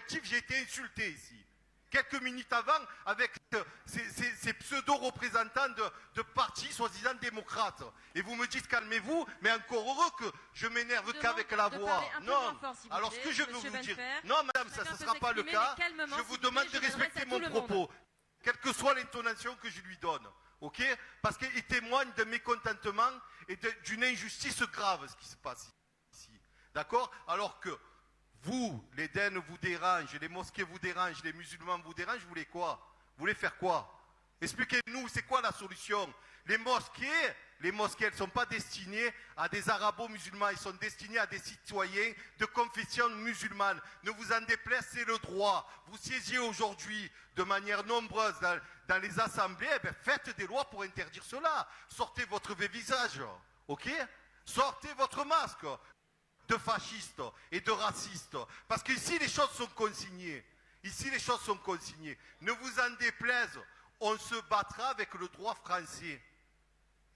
collectif, j'ai été insulté ici. Quelques minutes avant, avec ces pseudo-représentants de partis soi-disant démocrates. Et vous me dites calmez-vous, mais encore heureux que je m'énerve qu'avec la voix. Non, alors ce que je veux vous dire, non madame, ça ne sera pas le cas. Je vous demande de respecter mon propos, quelle que soit l'intonation que je lui donne. Ok? Parce qu'il témoigne de mécontentement et d'une injustice grave, ce qui se passe ici. D'accord? Alors que vous, les DEN vous dérangent, les mosquées vous dérangent, les musulmans vous dérangent, vous voulez quoi? Vous voulez faire quoi? Expliquez-nous, c'est quoi la solution? Les mosquées, elles ne sont pas destinées à des arabo-musulmans, elles sont destinées à des citoyens de confession musulmane. Ne vous en déplaise, c'est le droit. Vous siégez aujourd'hui de manière nombreuse dans les assemblées, eh bien, faites des lois pour interdire cela. Sortez votre vrai visage, ok? Sortez votre masque de fascistes et de racistes. Parce qu'ici, les choses sont consignées. Ici, les choses sont consignées. Ne vous en déplaise, on se battra avec le droit français.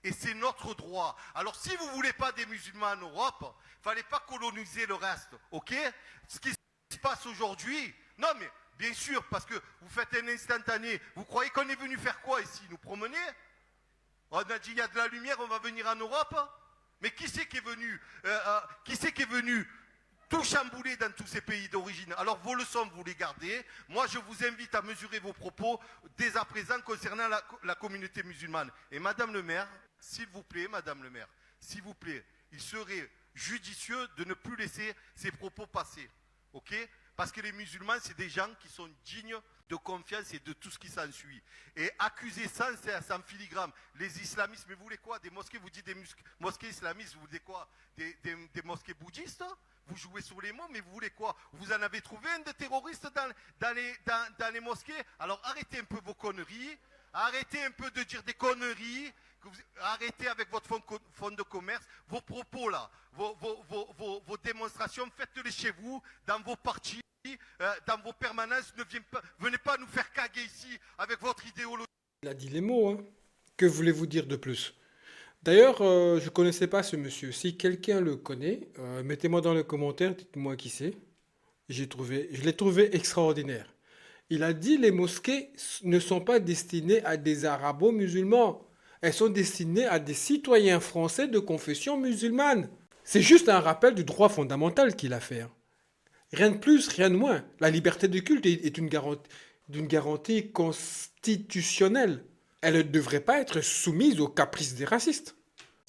Et c'est notre droit. Alors, si vous ne voulez pas des musulmans en Europe, il ne fallait pas coloniser le reste, ok? Ce qui se passe aujourd'hui, non mais, bien sûr, parce que vous faites un instantané. Vous croyez qu'on est venu faire quoi ici? Nous promener? On a dit, il y a de la lumière, on va venir en Europe? Mais qui c'est qui est venu tout chambouler dans tous ces pays d'origine? Alors vos leçons, vous les gardez. Moi, je vous invite à mesurer vos propos dès à présent concernant la communauté musulmane. Et Madame le maire, s'il vous plaît, Madame le maire, s'il vous plaît, il serait judicieux de ne plus laisser ces propos passer. Ok? Parce que les musulmans, c'est des gens qui sont dignes de confiance et de tout ce qui s'ensuit. Et accuser sans filigrane les islamistes, mais vous voulez quoi? Des mosquées, vous dites des mosquées islamistes, vous voulez quoi? Des mosquées bouddhistes? Vous jouez sur les mots, mais vous voulez quoi? Vous en avez trouvé un de terroriste dans les mosquées? Alors arrêtez un peu vos conneries, arrêtez un peu de dire des conneries, arrêtez avec votre fonds de commerce, vos propos là, vos démonstrations, faites-les chez vous, dans vos partis, dans vos permanences, venez pas nous faire caguer ici avec votre idéologie. Il a dit les mots, hein. Que voulez-vous dire de plus? D'ailleurs, je ne connaissais pas ce monsieur. Si quelqu'un le connaît, mettez-moi dans les commentaires, dites-moi qui c'est. Je l'ai trouvé extraordinaire. Il a dit les mosquées ne sont pas destinées à des arabo-musulmans. Elles sont destinées à des citoyens français de confession musulmane. C'est juste un rappel du droit fondamental qu'il a fait. Rien de plus, rien de moins. La liberté de culte est une garantie constitutionnelle. Elle ne devrait pas être soumise aux caprices des racistes.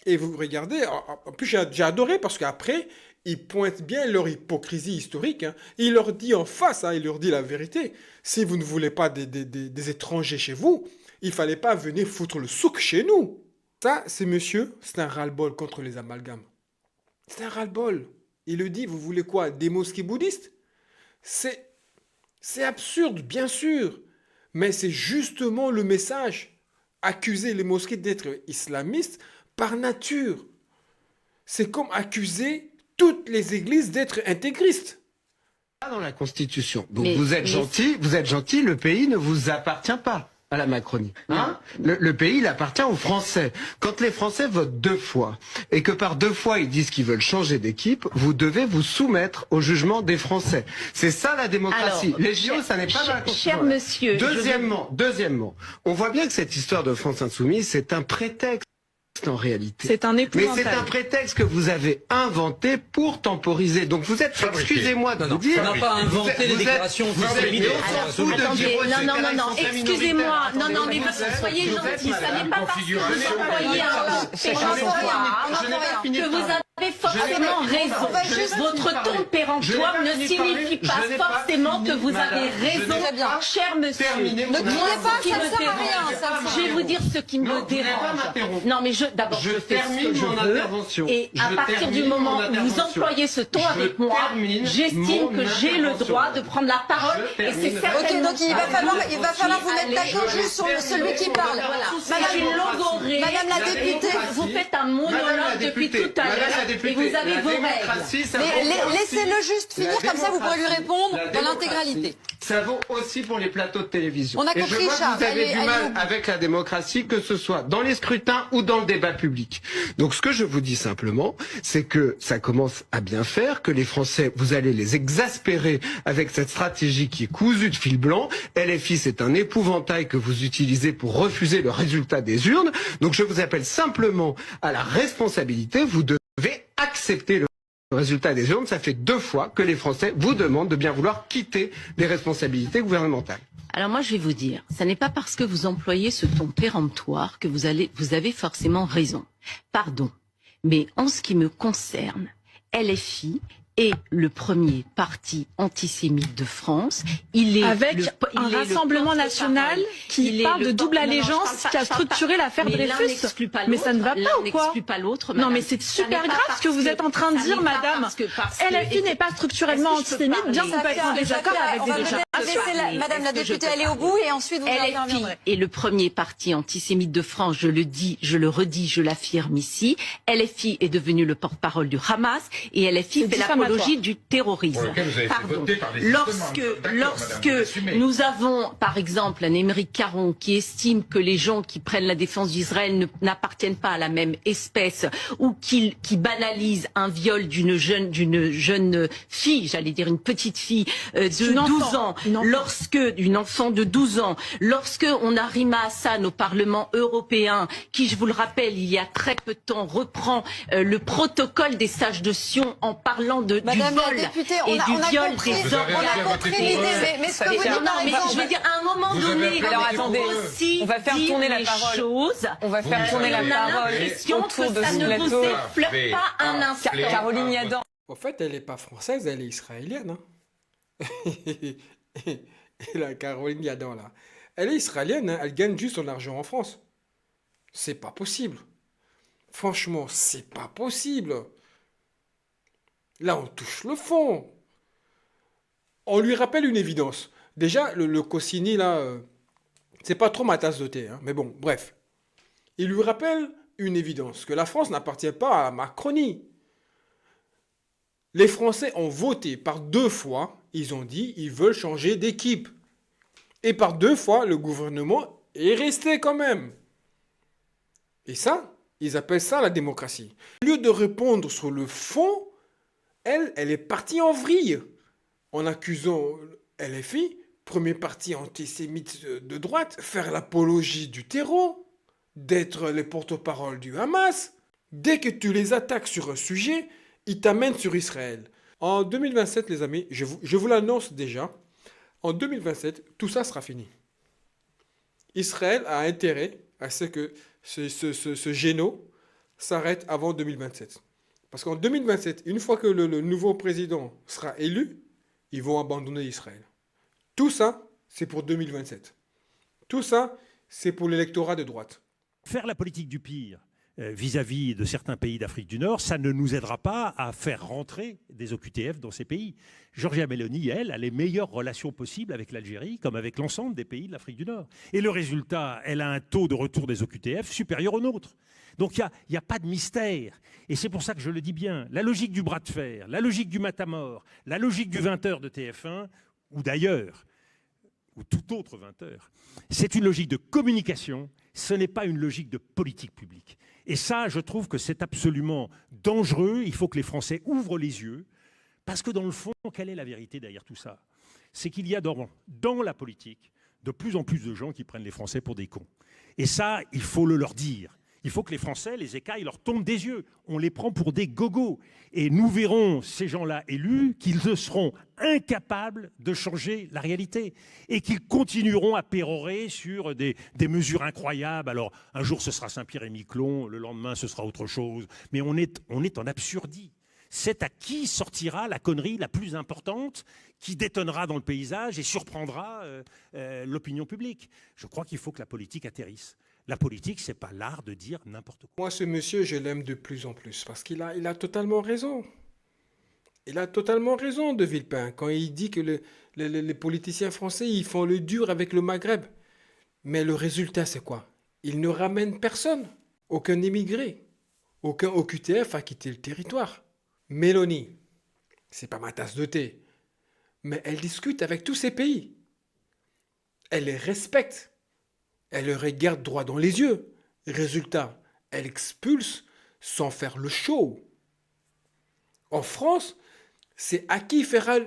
Et vous regardez, en plus j'ai adoré parce qu'après, ils pointent bien leur hypocrisie historique. Hein. Il leur dit en face, hein, il leur dit la vérité. Si vous ne voulez pas des étrangers chez vous, il ne fallait pas venir foutre le souk chez nous. Ça, c'est monsieur, c'est un ras-le-bol contre les amalgames. C'est un ras-le-bol. Il le dit, vous voulez quoi? Des mosquées bouddhistes? C'est absurde, bien sûr. Mais c'est justement le message. Accuser les mosquées d'être islamistes par nature. C'est comme accuser toutes les églises d'être intégristes. Dans la Constitution. Donc vous êtes gentil, le pays ne vous appartient pas à la Macronie. Hein? Le pays, il appartient aux Français. Quand les Français votent 2 fois, et que par 2 fois ils disent qu'ils veulent changer d'équipe, vous devez vous soumettre au jugement des Français. C'est ça la démocratie. Alors, les JO, ça n'est pas dans la Constitution. Cher monsieur... Deuxièmement, on voit bien que cette histoire de France Insoumise, c'est un prétexte en réalité. C'est un épouvantail. Mais c'est un prétexte que vous avez inventé pour temporiser. Donc vous êtes, excusez-moi de vous dire... On n'a pas inventé les déclarations féminines. Non, excusez-moi. Non, mais soyez gentils. Ça n'est pas parce que vous employez un péremptoire que vous avez forcément raison. Votre ton péremptoire ne signifie pas forcément que vous avez raison. Cher monsieur, ne criez pas, ça ne sert à rien. je vais vous dire ce qui me dérange. Non, mais d'abord, je fais ce que je veux. Et à partir du moment où vous employez ce ton avec moi, j'estime que j'ai le droit de prendre la parole. Et c'est certainement... Ok, donc il va falloir vous mettre d'accord juste sur celui qui parle. Madame la députée, vous faites un monologue depuis tout à l'heure. Et vous avez vos règles. Mais laissez-le juste finir, comme ça vous pourrez lui répondre dans l'intégralité. Ça vaut aussi pour les plateaux de télévision. On a Et compris, je vois que Charles. vous avez Allez, du allez mal au bout. avec la démocratie, que ce soit dans les scrutins ou dans le débat public. Donc ce que je vous dis simplement, c'est que ça commence à bien faire, que les Français, vous allez les exaspérer avec cette stratégie qui est cousue de fil blanc. LFI, c'est un épouvantail que vous utilisez pour refuser le résultat des urnes. Donc je vous appelle simplement à la responsabilité. Vous devez accepter le résultat des urnes. Ça fait 2 fois que les Français vous demandent de bien vouloir quitter les responsabilités gouvernementales. Alors moi, je vais vous dire, ça n'est pas parce que vous employez ce ton péremptoire que vous avez forcément raison. Pardon. Mais en ce qui me concerne, LFI est le premier parti antisémite de France. Il est avec un Rassemblement national qui parle de double allégeance, qui a structuré l'affaire Dreyfus. Mais ça ne va pas ou quoi? Non, mais c'est super grave ce que vous êtes en train de dire, madame. LFI n'est pas structurellement antisémite, bien qu'on peut être en désaccord avec des gens. Madame la députée, allez au bout et ensuite vous interviendrez. LFI est le premier parti antisémite de France, je le dis, je le redis, je l'affirme ici. LFI est devenu le porte-parole du Hamas et LFI fait l'apologie du terrorisme. Pardon. Lorsque nous avons, par exemple, un Émeric Caron qui estime que les gens qui prennent la défense d'Israël n'appartiennent pas à la même espèce ou qui banalise un viol d'une jeune fille, j'allais dire une petite fille de 12 ans, une enfant de 12 ans, lorsque on a Rima Hassan au Parlement européen, qui, je vous le rappelle, il y a très peu de temps, reprend le protocole des sages de Sion en parlant du Madame vol la députée, et du viol compris, des hommes. on a compris l'idée, mais ce que vous dites, par mais exemple, je veux dire, à un moment donné, Alors, attendez, aussi on va faire dire tourner la les parole. choses. On va faire tourner la On a parole l'impression autour que de ça ce ne vous plateau. effleure pas un instant. Caroline Yadan. En fait, elle n'est pas française, elle est israélienne. Hein. Et la Caroline Yadan, là. Elle est israélienne, hein, elle gagne juste son argent en France. C'est pas possible. Franchement, c'est pas possible. Là, on touche le fond. On lui rappelle une évidence. Déjà, le Cossini, là, c'est pas trop ma tasse de thé. Hein, mais bon, bref. Il lui rappelle une évidence, que la France n'appartient pas à la Macronie. Les Français ont voté par 2 fois, ils ont dit ils veulent changer d'équipe. Et par 2 fois, le gouvernement est resté quand même. Et ça, ils appellent ça la démocratie. Au lieu de répondre sur le fond, elle est partie en vrille en accusant LFI, premier parti antisémite de droite, faire l'apologie du terreau, d'être les porte-parole du Hamas. Dès que tu les attaques sur un sujet, ils t'amènent sur Israël. En 2027, les amis, je vous l'annonce déjà, en 2027, tout ça sera fini. Israël a intérêt à ce que ce géno s'arrête avant 2027. Parce qu'en 2027, une fois que le nouveau président sera élu, ils vont abandonner Israël. Tout ça, c'est pour 2027. Tout ça, c'est pour l'électorat de droite. Faire la politique du pire vis-à-vis de certains pays d'Afrique du Nord, ça ne nous aidera pas à faire rentrer des OQTF dans ces pays. Giorgia Meloni, elle, a les meilleures relations possibles avec l'Algérie, comme avec l'ensemble des pays de l'Afrique du Nord. Et le résultat, elle a un taux de retour des OQTF supérieur au nôtre. Donc il n'y a pas de mystère. Et c'est pour ça que je le dis bien, la logique du bras de fer, la logique du matamor, la logique du 20h de TF1, ou d'ailleurs, ou tout autre 20h, c'est une logique de communication, ce n'est pas une logique de politique publique. Et ça, je trouve que c'est absolument dangereux. Il faut que les Français ouvrent les yeux, parce que dans le fond, quelle est la vérité derrière tout ça? C'est qu'il y a dans la politique de plus en plus de gens qui prennent les Français pour des cons. Et ça, il faut le leur dire. Il faut que les Français, les écailles, leur tombent des yeux. On les prend pour des gogos. Et nous verrons ces gens-là élus qu'ils seront incapables de changer la réalité et qu'ils continueront à pérorer sur des mesures incroyables. Alors, un jour, ce sera Saint-Pierre-et-Miquelon, le lendemain, ce sera autre chose. Mais on est en absurdie. C'est à qui sortira la connerie la plus importante qui détonnera dans le paysage et surprendra l'opinion publique. Je crois qu'il faut que la politique atterrisse. La politique, ce n'est pas l'art de dire n'importe quoi. Moi, ce monsieur, je l'aime de plus en plus parce qu'il a totalement raison. Il a totalement raison, De Villepin, quand il dit que les politiciens français, ils font le dur avec le Maghreb. Mais le résultat, c'est quoi? Ils ne ramènent personne. Aucun immigré. Aucun OQTF a quitté le territoire. Mélanie, c'est pas ma tasse de thé, mais elle discute avec tous ces pays. Elle les respecte. Elle les regarde droit dans les yeux. Résultat, elle expulse sans faire le show. En France, c'est à qui fera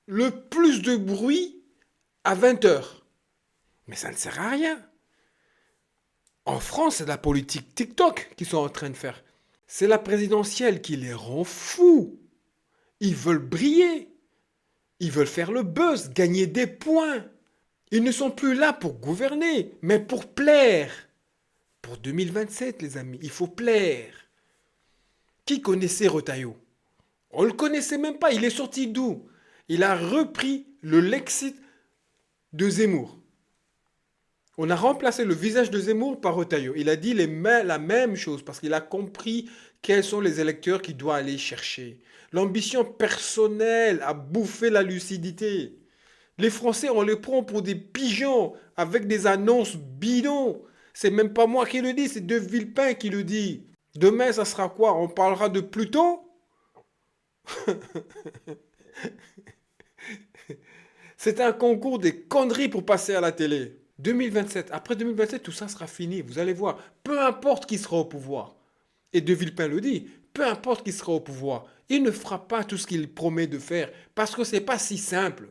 le plus de bruit à 20h. Mais ça ne sert à rien. En France, c'est la politique TikTok qu'ils sont en train de faire. C'est la présidentielle qui les rend fous. Ils veulent briller. Ils veulent faire le buzz, gagner des points. Ils ne sont plus là pour gouverner, mais pour plaire. Pour 2027, les amis, il faut plaire. Qui connaissait Retailleau? On ne le connaissait même pas. Il est sorti d'où? Il a repris le lexique de Zemmour. On a remplacé le visage de Zemmour par Retailleau. Il a dit la même chose parce qu'il a compris quels sont les électeurs qu'il doit aller chercher. L'ambition personnelle a bouffé la lucidité. Les Français, on les prend pour des pigeons avec des annonces bidons. C'est même pas moi qui le dis, c'est De Villepin qui le dit. Demain, ça sera quoi? On parlera de Pluton? C'est un concours des conneries pour passer à la télé. 2027, après 2027, tout ça sera fini. Vous allez voir, peu importe qui sera au pouvoir. Et De Villepin le dit, peu importe qui sera au pouvoir, il ne fera pas tout ce qu'il promet de faire parce que c'est pas si simple.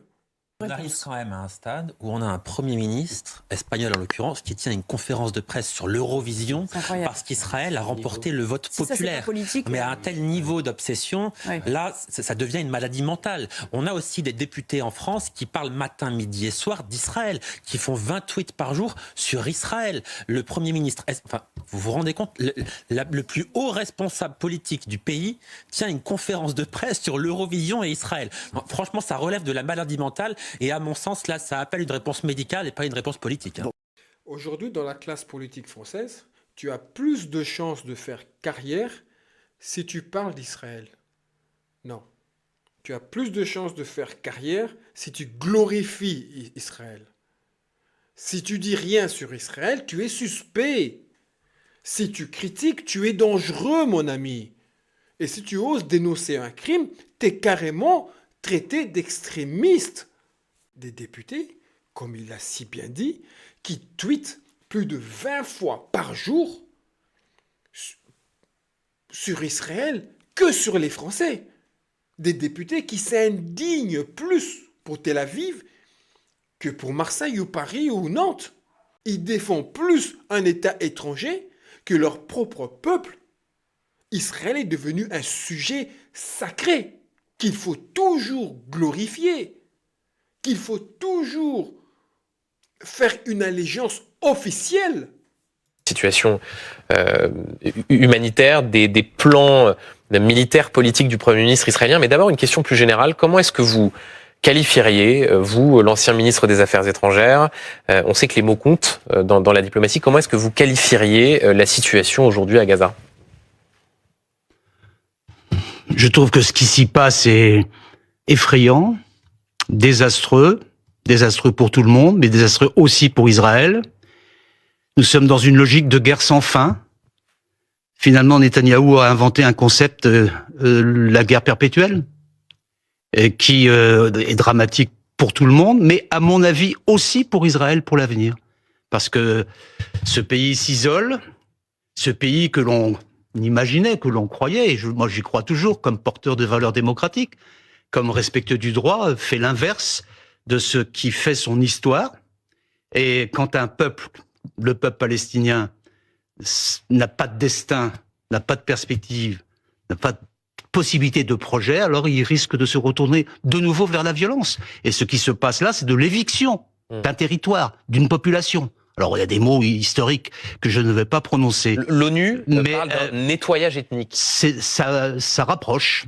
On arrive quand même à un stade où on a un Premier ministre, espagnol en l'occurrence, qui tient une conférence de presse sur l'Eurovision parce qu'Israël a remporté le vote populaire. Mais à un tel niveau d'obsession, là, ça devient une maladie mentale. On a aussi des députés en France qui parlent matin, midi et soir d'Israël, qui font 20 tweets par jour sur Israël. Le Premier ministre, enfin, vous vous rendez compte, le plus haut responsable politique du pays tient une conférence de presse sur l'Eurovision et Israël. Non, franchement, ça relève de la maladie mentale. Et à mon sens, là, ça appelle une réponse médicale et pas une réponse politique. Hein. Aujourd'hui, dans la classe politique française, tu as plus de chances de faire carrière si tu parles d'Israël. Non. Tu as plus de chances de faire carrière si tu glorifies Israël. Si tu dis rien sur Israël, tu es suspect. Si tu critiques, tu es dangereux, mon ami. Et si tu oses dénoncer un crime, tu es carrément traité d'extrémiste. Des députés, comme il l'a si bien dit, qui tweetent plus de 20 fois par jour sur Israël que sur les Français. Des députés qui s'indignent plus pour Tel Aviv que pour Marseille ou Paris ou Nantes. Ils défendent plus un État étranger que leur propre peuple. Israël est devenu un sujet sacré qu'il faut toujours glorifier, qu'il faut toujours faire une allégeance officielle. Situation humanitaire, des plans militaires, politiques du Premier ministre israélien. Mais d'abord, une question plus générale. Comment est-ce que vous qualifieriez, vous, l'ancien ministre des Affaires étrangères, on sait que les mots comptent dans la diplomatie, comment est-ce que vous qualifieriez la situation aujourd'hui à Gaza? Je trouve que ce qui s'y passe est effrayant, désastreux pour tout le monde, mais désastreux aussi pour Israël. Nous sommes dans une logique de guerre sans fin. Finalement, Netanyahou a inventé un concept, la guerre perpétuelle, qui est dramatique pour tout le monde, mais à mon avis aussi pour Israël pour l'avenir. Parce que ce pays s'isole, ce pays que l'on imaginait, que l'on croyait, et moi j'y crois toujours, comme porteur de valeurs démocratiques, comme respectueux du droit, fait l'inverse de ce qui fait son histoire. Et quand un peuple, le peuple palestinien, n'a pas de destin, n'a pas de perspective, n'a pas de possibilité de projet, alors il risque de se retourner de nouveau vers la violence. Et ce qui se passe là, c'est de l'éviction d'un territoire, d'une population. Alors il y a des mots historiques que je ne vais pas prononcer. L'ONU parle d'un nettoyage ethnique. Ça rapproche.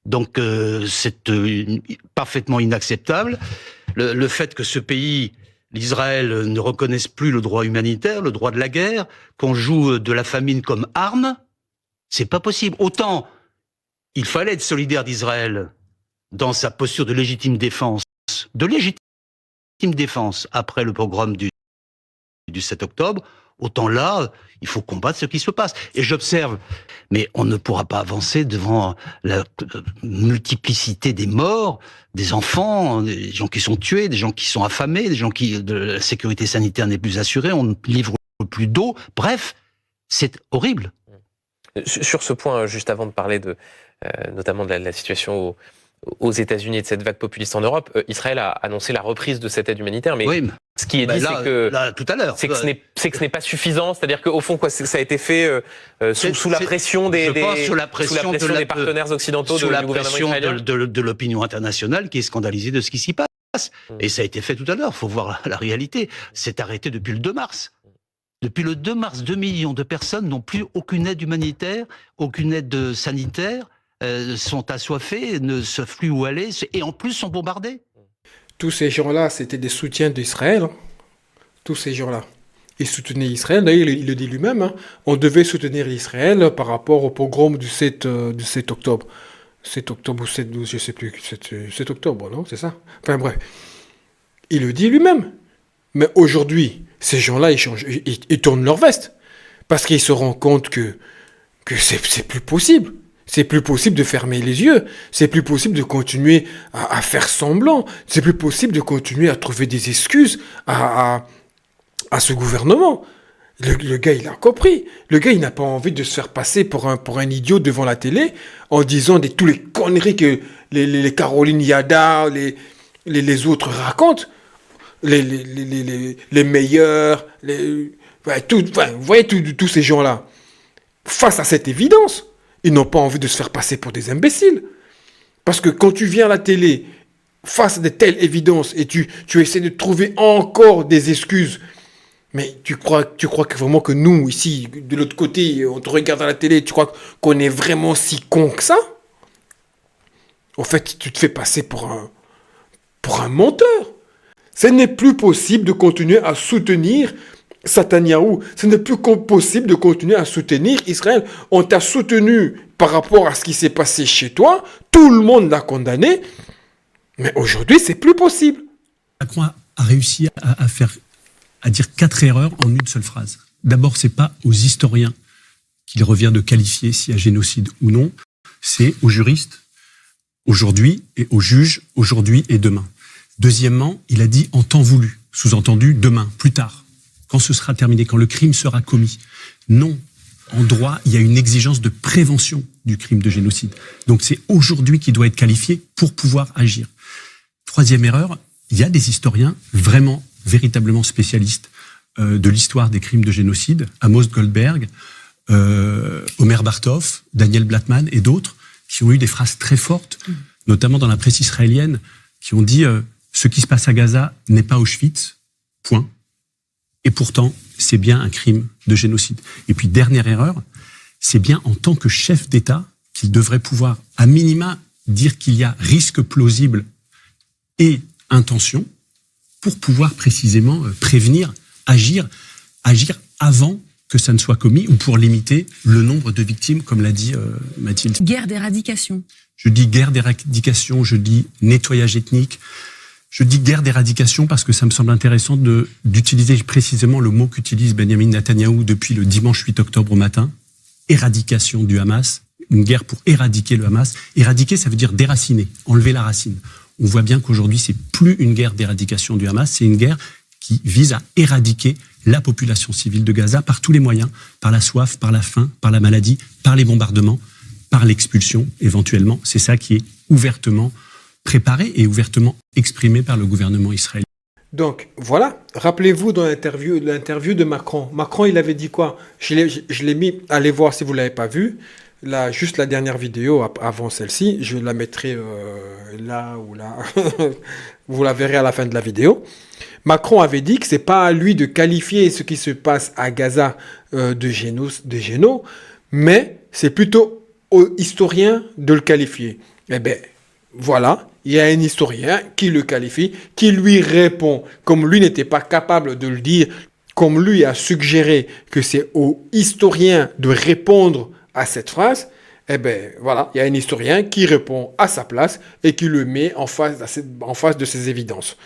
Donc c'est parfaitement inacceptable. Le fait que ce pays, l'Israël, ne reconnaisse plus le droit humanitaire, le droit de la guerre, qu'on joue de la famine comme arme, c'est pas possible. Autant il fallait être solidaire d'Israël dans sa posture de légitime défense, après le pogrom du 7 octobre, autant là, il faut combattre ce qui se passe. Et j'observe, mais on ne pourra pas avancer devant la multiplicité des morts, des enfants, des gens qui sont tués, des gens qui sont affamés, des gens qui la sécurité sanitaire n'est plus assurée, on ne livre plus d'eau. Bref, c'est horrible. Sur ce point, juste avant de parler notamment de la situation aux États-Unis et de cette vague populiste en Europe, Israël a annoncé la reprise de cette aide humanitaire. Mais oui, ce qui est dit, c'est que tout à l'heure, c'est que ce n'est pas suffisant. C'est-à-dire qu'au fond, ça a été fait sous la pression des partenaires occidentaux, sous la du gouvernement pression israélien. de l'opinion internationale qui est scandalisée de ce qui s'y passe. Et ça a été fait tout à l'heure. Il faut voir la réalité. C'est arrêté depuis le 2 mars. Depuis le 2 mars, 2 millions de personnes n'ont plus aucune aide humanitaire, aucune aide sanitaire, sont assoiffés, ne savent plus où aller, et en plus sont bombardés. Tous ces gens-là, c'était des soutiens d'Israël. Tous ces gens-là. Ils soutenaient Israël. D'ailleurs, il le dit lui-même. Hein. On devait soutenir Israël par rapport au pogrom du 7 octobre. 7 octobre ou 7 12, je ne sais plus. 7 octobre, non? C'est ça? Enfin bref. Il le dit lui-même. Mais aujourd'hui, ces gens-là, ils tournent leur veste. Parce qu'ils se rendent compte que c'est plus possible. C'est plus possible de fermer les yeux. C'est plus possible de continuer à faire semblant. C'est plus possible de continuer à trouver des excuses à ce gouvernement. Le gars, il a compris. Le gars, il n'a pas envie de se faire passer pour un idiot devant la télé en disant tous les conneries que les Caroline Yada, les autres racontent. Les meilleurs, vous voyez tous ces gens-là. Face à cette évidence, ils n'ont pas envie de se faire passer pour des imbéciles. Parce que quand tu viens à la télé, face à de telles évidences, et tu essaies de trouver encore des excuses, mais tu crois que vraiment que nous, ici, de l'autre côté, on te regarde à la télé, tu crois qu'on est vraiment si con que ça? En fait, tu te fais passer pour un menteur. Ce n'est plus possible de continuer à soutenir Netanyahou. Ce n'est plus possible de continuer à soutenir Israël. On t'a soutenu par rapport à ce qui s'est passé chez toi. Tout le monde l'a condamné. Mais aujourd'hui, c'est plus possible. Macron a réussi à dire 4 erreurs en une seule phrase. D'abord, c'est pas aux historiens qu'il revient de qualifier s'il y a génocide ou non. C'est aux juristes aujourd'hui et aux juges aujourd'hui et demain. Deuxièmement, il a dit en temps voulu, sous-entendu demain, plus tard, quand ce sera terminé, quand le crime sera commis. Non, en droit, il y a une exigence de prévention du crime de génocide. Donc c'est aujourd'hui qu'il doit être qualifié pour pouvoir agir. Troisième erreur, il y a des historiens vraiment, véritablement spécialistes de l'histoire des crimes de génocide, Amos Goldberg, Omer Bartov, Daniel Blattman et d'autres, qui ont eu des phrases très fortes, notamment dans la presse israélienne, qui ont dit ce qui se passe à Gaza n'est pas Auschwitz, point. Et pourtant, c'est bien un crime de génocide. Et puis, dernière erreur, c'est bien en tant que chef d'État qu'il devrait pouvoir, à minima, dire qu'il y a risque plausible et intention pour pouvoir précisément prévenir, agir avant que ça ne soit commis ou pour limiter le nombre de victimes, comme l'a dit Mathilde. Guerre d'éradication. Je dis guerre d'éradication, je dis nettoyage ethnique. Je dis guerre d'éradication parce que ça me semble intéressant d'utiliser précisément le mot qu'utilise Benjamin Netanyahou depuis le dimanche 8 octobre au matin. Éradication du Hamas, une guerre pour éradiquer le Hamas. Éradiquer, ça veut dire déraciner, enlever la racine. On voit bien qu'aujourd'hui, c'est plus une guerre d'éradication du Hamas, c'est une guerre qui vise à éradiquer la population civile de Gaza par tous les moyens, par la soif, par la faim, par la maladie, par les bombardements, par l'expulsion éventuellement. C'est ça qui est ouvertement préparé et ouvertement exprimé par le gouvernement israélien. Donc voilà, rappelez-vous dans l'interview de Macron. Macron, il avait dit quoi? Je l'ai mis, allez voir si vous ne l'avez pas vu. Là, juste la dernière vidéo avant celle-ci, je la mettrai là ou là. Vous la verrez à la fin de la vidéo. Macron avait dit que c'est pas à lui de qualifier ce qui se passe à Gaza de géno, mais c'est plutôt aux historiens de le qualifier. Eh bien, voilà, il y a un historien qui le qualifie, qui lui répond. Comme lui n'était pas capable de le dire, comme lui a suggéré que c'est aux historiens de répondre à cette phrase, eh bien, voilà, il y a un historien qui répond à sa place et qui le met en face de ces évidences.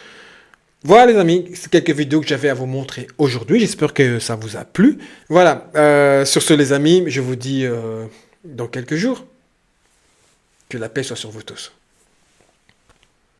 Voilà les amis, c'est quelques vidéos que j'avais à vous montrer aujourd'hui. J'espère que ça vous a plu. Voilà, sur ce les amis, je vous dis dans quelques jours que la paix soit sur vous tous.